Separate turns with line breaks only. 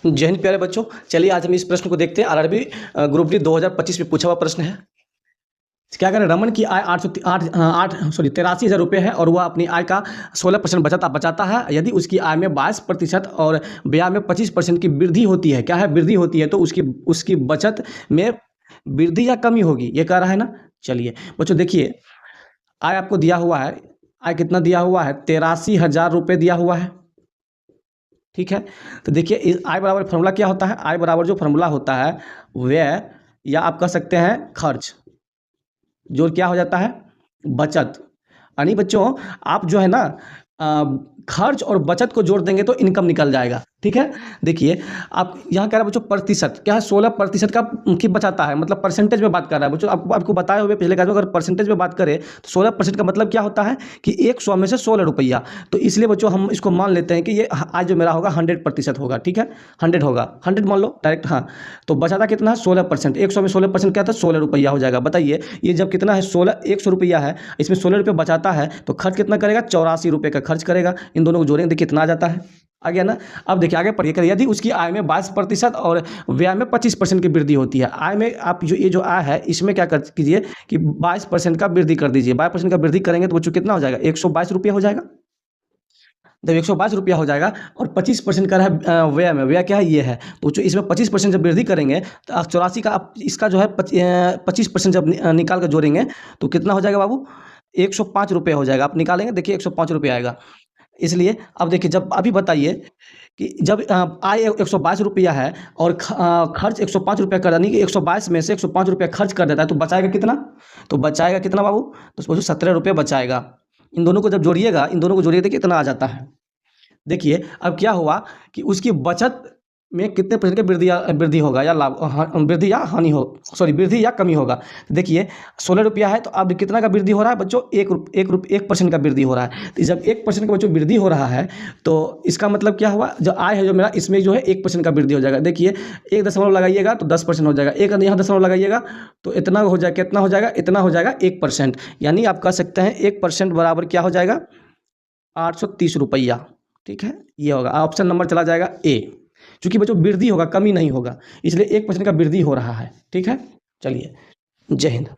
जय हिंद प्यारे बच्चों। चलिए आज हम इस प्रश्न को देखते हैं। आरआरबी ग्रुप डी 2025 में पूछा हुआ प्रश्न है। क्या करें, रमन की आय 83,000 रुपये है और वह अपनी आय का 16% बचाता है। यदि उसकी आय में 22% और व्यय में 25% की वृद्धि होती है, क्या है वृद्धि होती है, तो उसकी बचत में वृद्धि या कमी होगी, ये कह रहा है ना। चलिए बच्चों देखिए, आय आपको दिया हुआ है, आय कितना दिया हुआ है, 83,000 रुपये दिया हुआ है। ठीक है, तो देखिए इस आय बराबर फॉर्मूला क्या होता है। आय बराबर जो फॉर्मूला होता है व्यय या आप कह सकते हैं खर्च, जो क्या हो जाता है बचत। यानी बच्चों आप जो है ना खर्च और बचत को जोड़ देंगे तो इनकम निकल जाएगा। ठीक है, देखिए आप यहाँ कह रहा है बच्चों प्रतिशत, क्या है 16% का की बचाता है, मतलब परसेंटेज में बात कर रहा है बच्चों। आपको बताए हुए पिछले क्लास में, अगर परसेंटेज में बात करें तो 16% का मतलब क्या होता है कि 100 में से 16 रुपया। तो इसलिए बच्चों हम इसको मान लेते हैं कि ये आज जो मेरा होगा 100% होगा। ठीक है, 100 होगा, 100 मान लो डायरेक्ट। हाँ, तो बचाता कितना है 16%, 100 में 16% क्या था 16 रुपया हो जाएगा। बताइए ये जब कितना है 100 रुपया है, इसमें 16 रुपये बचाता है तो खर्च कितना करेगा, 84 रुपये का खर्च करेगा। इन दोनों को जोड़ेंगे, देखिए कितना आ जाता है, आ गया ना। अब देखिए आगे पढ़िए करिए, यदि उसकी आय में 22% और व्यय में 25% की वृद्धि होती है। आय में आप जो ये जो आय है इसमें क्या कर कीजिए कि 22% का वृद्धि कर दीजिए। 22% का वृद्धि करेंगे तो बच्चों कितना हो जाएगा, 122 रुपया हो जाएगा। जब 122 रुपया हो जाएगा और 25% का है व्यय में, व्यय क्या है ये है, तो जो इसमें 25% जब वृद्धि करेंगे तो 84 का आप इसका जो है 25% जब निकाल कर जोड़ेंगे तो कितना हो जाएगा बाबू, 105 रुपये हो जाएगा। आप निकालेंगे देखिए 105 रुपये आएगा। इसलिए अब देखिए, जब अभी बताइए कि जब आय 122 रुपया है और खर्च 105 रुपया कर, यानी कि 122 में से 105 रुपया खर्च कर देता है, तो बचाएगा कितना, तो बचाएगा कितना बाबू, तो सोचो 17 रुपये बचाएगा। इन दोनों को जब जोड़िएगा, इन दोनों को जोड़िए, देखिए इतना आ जाता है। देखिए अब क्या हुआ कि उसकी बचत में कितने परसेंट का वृद्धि होगा या लाभ, वृद्धि या हानि हो, सॉरी वृद्धि या कमी होगा। देखिए 16 रुपया है तो अब कितना का वृद्धि हो रहा है बच्चों, 1% का वृद्धि हो रहा है। तो जब 1% का बच्चों वृद्धि हो रहा है तो इसका मतलब क्या हुआ, जो आय है जो मेरा, इसमें जो है 1% का वृद्धि हो जाएगा। देखिए 1 दशमलव लगाइएगा तो 10% हो जाएगा, एक यहाँ दशमलव लगाइएगा तो इतना हो जाएगा, कितना हो जाएगा, इतना हो जाएगा 1%। यानी आप कह सकते हैं 1% बराबर क्या हो जाएगा, 830 रुपया। ठीक है, ये होगा ऑप्शन नंबर चला जाएगा ए। चूंकि बच्चों वृद्धि होगा, कमी नहीं होगा, इसलिए 1% का वृद्धि हो रहा है। ठीक है, चलिए जय हिंद।